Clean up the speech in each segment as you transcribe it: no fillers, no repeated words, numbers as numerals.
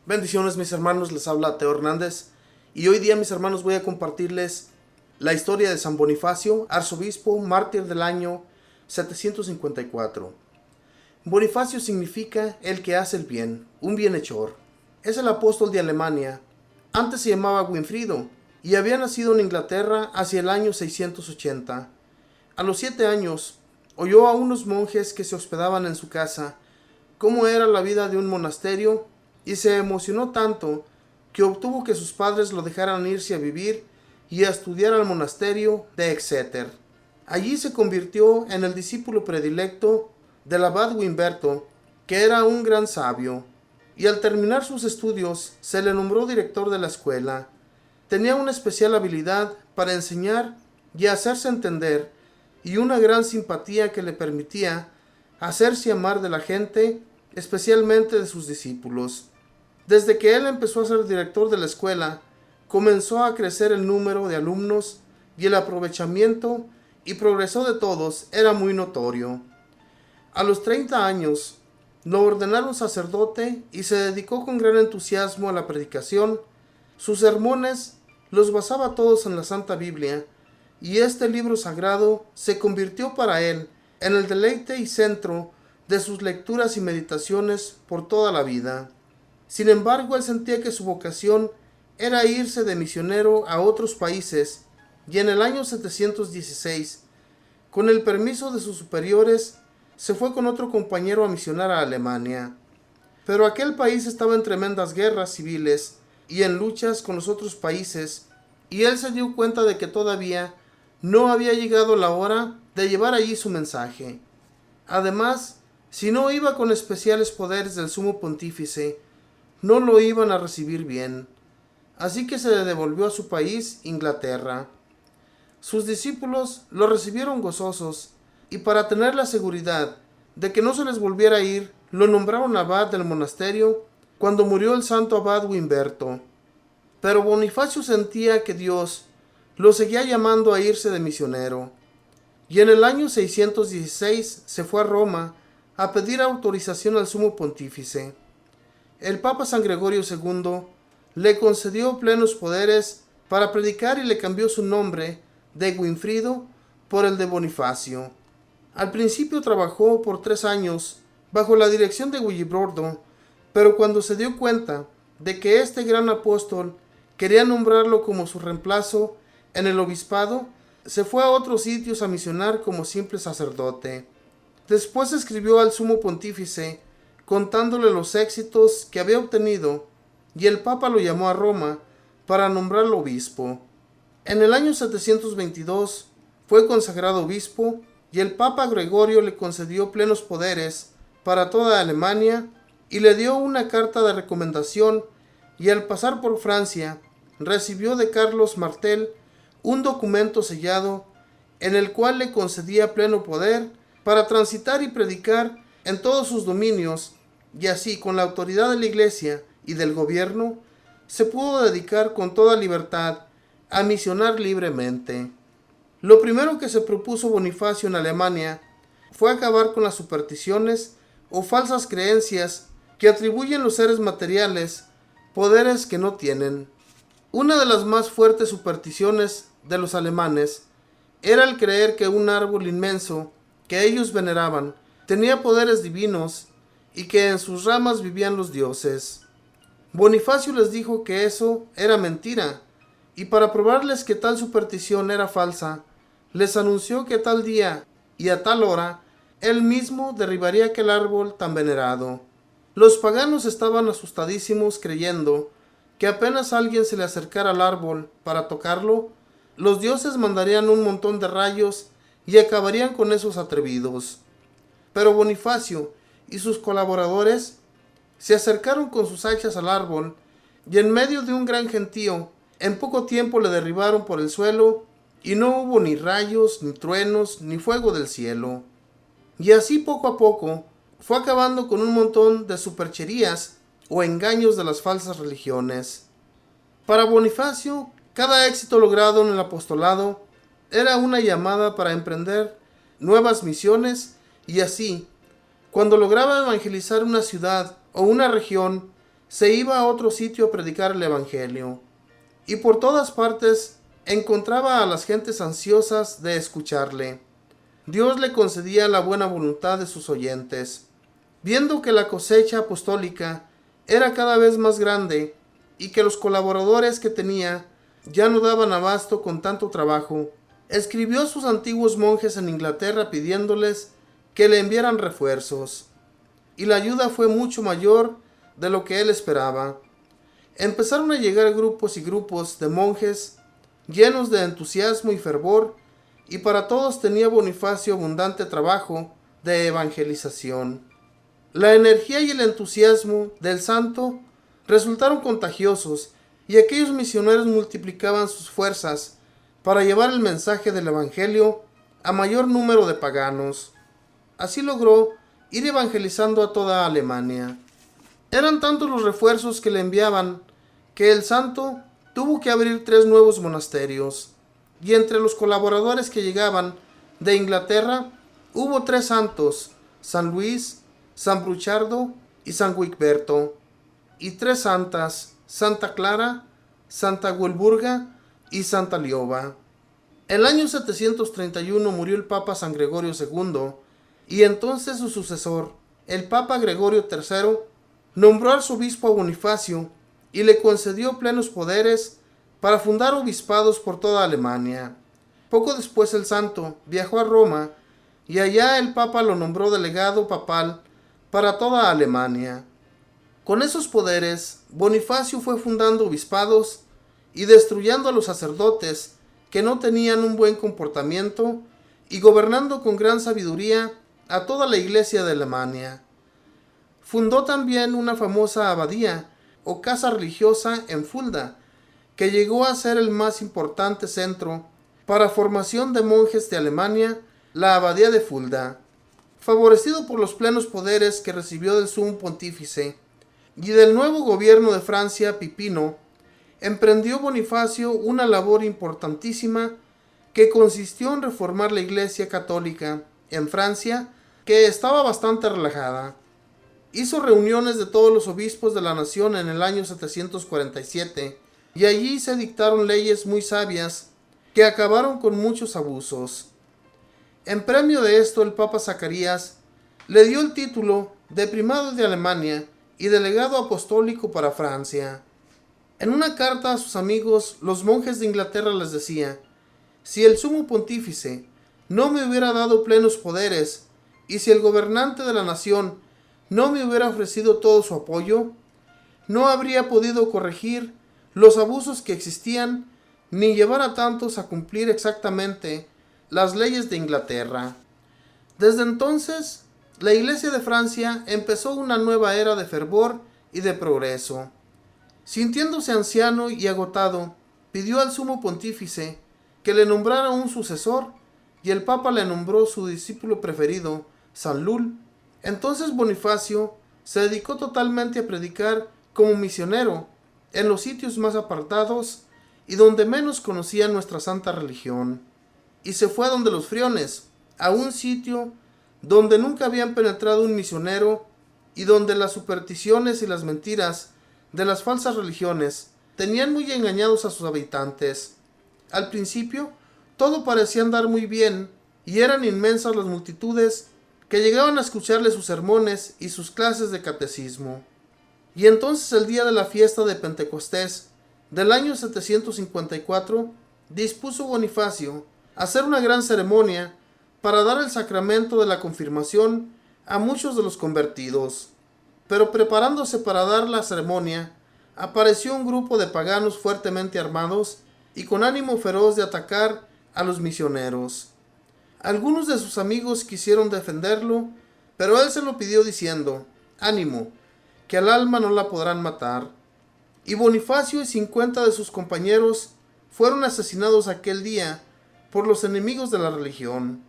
Bendiciones mis hermanos, les habla Teo Hernández y hoy día mis hermanos voy a compartirles la historia de San Bonifacio, arzobispo, mártir del año 754. Bonifacio significa el que hace el bien, un bienhechor. Es el apóstol de Alemania. Antes se llamaba Winfrido y había nacido en Inglaterra hacia el año 680. A los 7 años oyó a unos monjes que se hospedaban en su casa cómo era la vida de un monasterio y se emocionó tanto que obtuvo que sus padres lo dejaran irse a vivir y a estudiar al monasterio de Exeter. Allí se convirtió en el discípulo predilecto del abad Wimberto, que era un gran sabio, y al terminar sus estudios se le nombró director de la escuela. Tenía una especial habilidad para enseñar y hacerse entender, y una gran simpatía que le permitía hacerse amar de la gente, especialmente de sus discípulos. Desde que él empezó a ser director de la escuela, comenzó a crecer el número de alumnos y el aprovechamiento y progreso de todos era muy notorio. A los 30 años, lo ordenaron sacerdote y se dedicó con gran entusiasmo a la predicación. Sus sermones los basaba todos en la Santa Biblia, y este libro sagrado se convirtió para él en el deleite y centro de sus lecturas y meditaciones por toda la vida. Sin embargo, él sentía que su vocación era irse de misionero a otros países, y en el año 716, con el permiso de sus superiores, se fue con otro compañero a misionar a Alemania. Pero aquel país estaba en tremendas guerras civiles y en luchas con los otros países, y él se dio cuenta de que todavía no había llegado la hora de llevar allí su mensaje. Además, si no iba con especiales poderes del sumo pontífice, no lo iban a recibir bien. Así que se devolvió a su país, Inglaterra. Sus discípulos lo recibieron gozosos, y para tener la seguridad de que no se les volviera a ir, lo nombraron abad del monasterio cuando murió el santo abad Wimberto. Pero Bonifacio sentía que Dios lo seguía llamando a irse de misionero, y en el año 616 se fue a Roma a pedir autorización al sumo pontífice. El Papa San Gregorio II le concedió plenos poderes para predicar y le cambió su nombre de Winfrido por el de Bonifacio. Al principio trabajó por 3 años bajo la dirección de Willibrordo, pero cuando se dio cuenta de que este gran apóstol quería nombrarlo como su reemplazo en el obispado, se fue a otros sitios a misionar como simple sacerdote. Después escribió al sumo pontífice contándole los éxitos que había obtenido, y el Papa lo llamó a Roma para nombrarlo obispo. En el año 722 fue consagrado obispo, y el Papa Gregorio le concedió plenos poderes para toda Alemania y le dio una carta de recomendación, y al pasar por Francia recibió de Carlos Martel un documento sellado en el cual le concedía pleno poder para transitar y predicar en todos sus dominios, y así con la autoridad de la Iglesia y del gobierno se pudo dedicar con toda libertad a misionar libremente. Lo primero que se propuso Bonifacio en Alemania fue acabar con las supersticiones o falsas creencias que atribuyen los seres materiales poderes que no tienen. Una de las más fuertes supersticiones de los alemanes era el creer que un árbol inmenso que ellos veneraban tenía poderes divinos y que en sus ramas vivían los dioses. Bonifacio les dijo que eso era mentira, y para probarles que tal superstición era falsa, les anunció que tal día y a tal hora él mismo derribaría aquel árbol tan venerado. Los paganos estaban asustadísimos creyendo que apenas alguien se le acercara al árbol para tocarlo, los dioses mandarían un montón de rayos y acabarían con esos atrevidos. Pero Bonifacio y sus colaboradores se acercaron con sus hachas al árbol, y en medio de un gran gentío, en poco tiempo le derribaron por el suelo, y no hubo ni rayos, ni truenos, ni fuego del cielo. Y así poco a poco fue acabando con un montón de supercherías o engaños de las falsas religiones. Para Bonifacio, cada éxito logrado en el apostolado era una llamada para emprender nuevas misiones, y así, cuando lograba evangelizar una ciudad o una región, se iba a otro sitio a predicar el Evangelio, y por todas partes encontraba a las gentes ansiosas de escucharle. Dios le concedía la buena voluntad de sus oyentes. Viendo que la cosecha apostólica era cada vez más grande y que los colaboradores que tenía ya no daban abasto con tanto trabajo, escribió a sus antiguos monjes en Inglaterra pidiéndoles que le enviaran refuerzos, y la ayuda fue mucho mayor de lo que él esperaba. Empezaron a llegar grupos y grupos de monjes llenos de entusiasmo y fervor, y para todos tenía Bonifacio abundante trabajo de evangelización. La energía y el entusiasmo del santo resultaron contagiosos, y aquellos misioneros multiplicaban sus fuerzas para llevar el mensaje del Evangelio a mayor número de paganos. Así logró ir evangelizando a toda Alemania. Eran tantos los refuerzos que le enviaban que el santo tuvo que abrir 3 nuevos monasterios, y entre los colaboradores que llegaban de Inglaterra hubo 3 santos: San Luis, San Bruchardo y San Wigberto, y 3 santas: Santa Clara, Santa Walburga y Santa Lioba. El año 731 murió el Papa San Gregorio II, y entonces su sucesor, el Papa Gregorio III, nombró arzobispo a Bonifacio y le concedió plenos poderes para fundar obispados por toda Alemania. Poco después el santo viajó a Roma, y allá el Papa lo nombró delegado papal para toda Alemania. Con esos poderes, Bonifacio fue fundando obispados y destruyendo a los sacerdotes que no tenían un buen comportamiento, y gobernando con gran sabiduría a toda la iglesia de Alemania. Fundó también una famosa abadía o casa religiosa en Fulda, que llegó a ser el más importante centro para formación de monjes de Alemania, la abadía de Fulda. Favorecido por los plenos poderes que recibió del sumo pontífice y del nuevo gobierno de Francia, Pipino, emprendió Bonifacio una labor importantísima que consistió en reformar la Iglesia católica en Francia, que estaba bastante relajada. Hizo reuniones de todos los obispos de la nación en el año 747, y allí se dictaron leyes muy sabias que acabaron con muchos abusos. En premio de esto, el Papa Zacarías le dio el título de primado de Alemania y delegado apostólico para Francia. En una carta a sus amigos, los monjes de Inglaterra les decía: si el sumo pontífice no me hubiera dado plenos poderes, y si el gobernante de la nación no me hubiera ofrecido todo su apoyo, no habría podido corregir los abusos que existían, ni llevar a tantos a cumplir exactamente las leyes de Inglaterra. Desde entonces, la Iglesia de Francia empezó una nueva era de fervor y de progreso. Sintiéndose anciano y agotado, pidió al sumo pontífice que le nombrara un sucesor, y el Papa le nombró su discípulo preferido, San Lul. Entonces Bonifacio se dedicó totalmente a predicar como misionero en los sitios más apartados y donde menos conocían nuestra santa religión, y se fue a donde los friones, a un sitio donde nunca habían penetrado un misionero, y donde las supersticiones y las mentiras de las falsas religiones tenían muy engañados a sus habitantes. Al principio todo parecía andar muy bien, y eran inmensas las multitudes que llegaban a escucharle sus sermones y sus clases de catecismo. Y entonces, el día de la fiesta de Pentecostés del año 754, dispuso Bonifacio hacer una gran ceremonia para dar el sacramento de la confirmación a muchos de los convertidos. Pero preparándose para dar la ceremonia, apareció un grupo de paganos fuertemente armados y con ánimo feroz de atacar a los misioneros. Algunos de sus amigos quisieron defenderlo, pero él se lo pidió diciendo: ánimo, que al alma no la podrán matar. Y Bonifacio y 50 de sus compañeros fueron asesinados aquel día por los enemigos de la religión.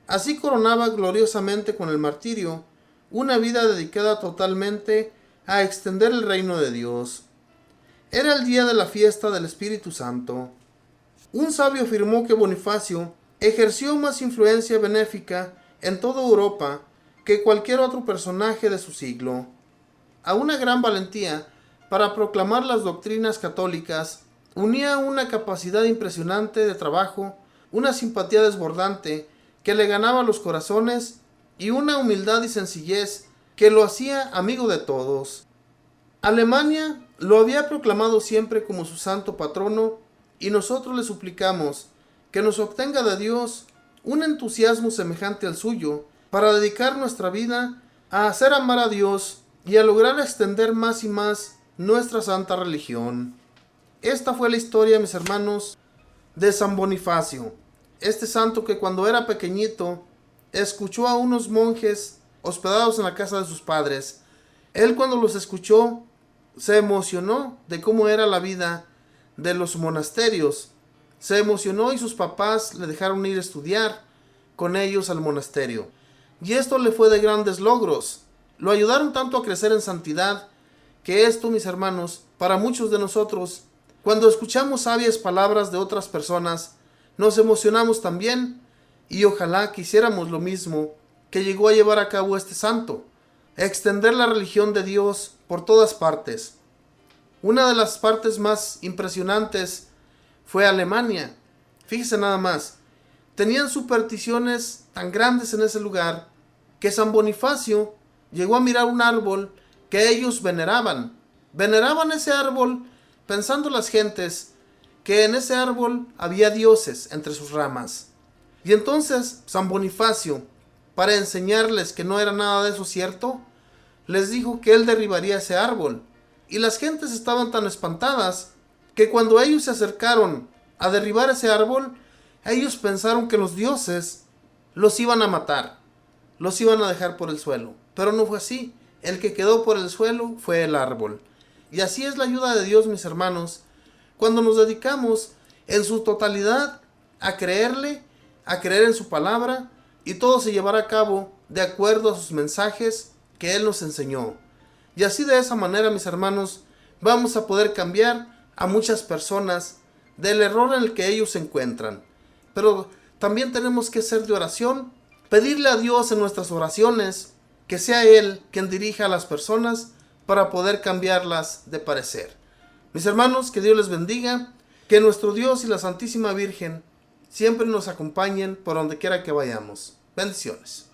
Así coronaba gloriosamente con el martirio una vida dedicada totalmente a extender el reino de Dios. Era el día de la fiesta del Espíritu Santo. Un sabio afirmó que Bonifacio ejerció más influencia benéfica en toda Europa que cualquier otro personaje de su siglo. a una gran valentía para proclamar las doctrinas católicas, unía una capacidad impresionante de trabajo, una simpatía desbordante que le ganaba los corazones y una humildad y sencillez que lo hacía amigo de todos. Alemania lo había proclamado siempre como su santo patrono y nosotros le suplicamos que nos obtenga de Dios un entusiasmo semejante al suyo para dedicar nuestra vida a hacer amar a Dios y a lograr extender más y más nuestra santa religión. Esta fue la historia, mis hermanos, de San Bonifacio, este santo que cuando era pequeñito escuchó a unos monjes hospedados en la casa de sus padres. Él, cuando los escuchó, se emocionó de cómo era la vida de los monasterios. Se emocionó y sus papás le dejaron ir a estudiar con ellos al monasterio. Y esto le fue de grandes logros. Lo ayudaron tanto a crecer en santidad que esto, mis hermanos, para muchos de nosotros, cuando escuchamos sabias palabras de otras personas, nos emocionamos también y ojalá quisiéramos lo mismo que llegó a llevar a cabo este santo, extender la religión de Dios por todas partes. Una de las partes más impresionantes fue Alemania. Fíjese nada más, tenían supersticiones tan grandes en ese lugar que San Bonifacio llegó a mirar un árbol que ellos veneraban. Veneraban ese árbol pensando las gentes que en ese árbol había dioses entre sus ramas. Y entonces San Bonifacio, para enseñarles que no era nada de eso cierto, les dijo que él derribaría ese árbol. Y las gentes estaban tan espantadas que cuando ellos se acercaron a derribar ese árbol, ellos pensaron que los dioses los iban a matar, los iban a dejar por el suelo. Pero no fue así. El que quedó por el suelo fue el árbol. Y así es la ayuda de Dios, mis hermanos, cuando nos dedicamos en su totalidad a creerle, a creer en su palabra, y todo se llevará a cabo de acuerdo a sus mensajes que Él nos enseñó. Y así, de esa manera, mis hermanos, vamos a poder cambiar a muchas personas del error en el que ellos se encuentran. Pero también tenemos que ser de oración, pedirle a Dios en nuestras oraciones que sea Él quien dirija a las personas para poder cambiarlas de parecer. Mis hermanos, que Dios les bendiga, que nuestro Dios y la Santísima Virgen siempre nos acompañen por donde quiera que vayamos. Bendiciones.